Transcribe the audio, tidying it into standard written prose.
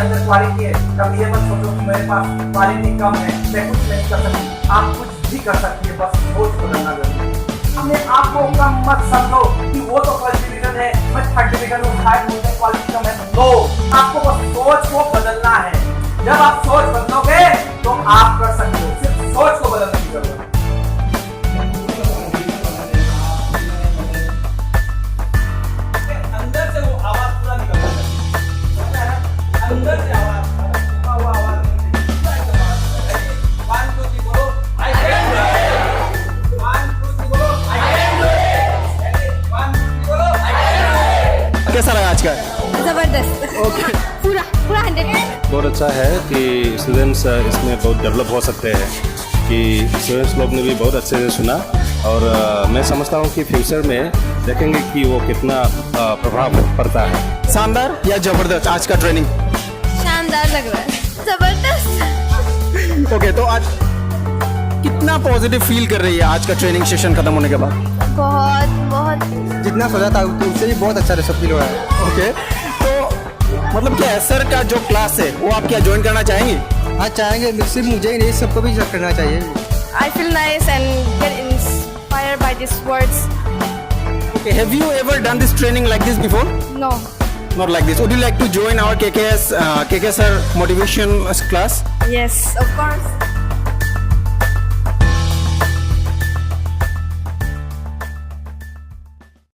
अंदर क्वालिटी है, कभी ये मत सोचो कि मेरे पास क्वालिटी कम है, मैं कुछ नहीं कर सकती। आप कुछ भी कर सकती है, बस सोच बदलना जरूरी है। अपने आप को कम मत समझो कि वो तो फर्स्ट डिवीजन है, मैं थर्ड डिवीजन हूँ, शायद मुझे क्वालिटी कम है। नो, आपको बस सोच को बदलना है। जब आप सोच बदलोगे तो आप कर सकते हो, सिर्फ सोच को बदलने की जरूरत है। अंदर से वो आवाज पूरा निकलना चाहिए, अंदर से आवाज, वो आवाज कैसा लगा आज का? जबरदस्त। ओके, पूरा पूरा 100। बहुत अच्छा है कि स्टूडेंट्स इसमें बहुत डेवलप हो सकते हैं, कि स्टूडेंट्स लोग ने भी बहुत अच्छे से सुना। और मैं समझता हूँ कि फ्यूचर में देखेंगे कि वो कितना प्रभाव पड़ता है। शानदार या जबरदस्त आज का ट्रेनिंग? शानदार लग रहा है, जबरदस्त। ओके, तो आज कितना पॉजिटिव फील कर रही है आज का ट्रेनिंग सेशन खत्म होने के बाद? बहुत बहुत जितना सोचा था उससे भी बहुत अच्छा रिजल्ट फील हो रहा है। ओके, तो मतलब कि सर का जो क्लास है वो आप क्या ज्वाइन करना चाहेंगे? हाँ चाहेंगे, सिर्फ मुझे ही नहीं सबको भी करना चाहिए। I feel nice and get inspired by these words. Okay, have you ever done this training like this before? No. Not like this. Would you like to join our KKS Motivation class? Yes, of course.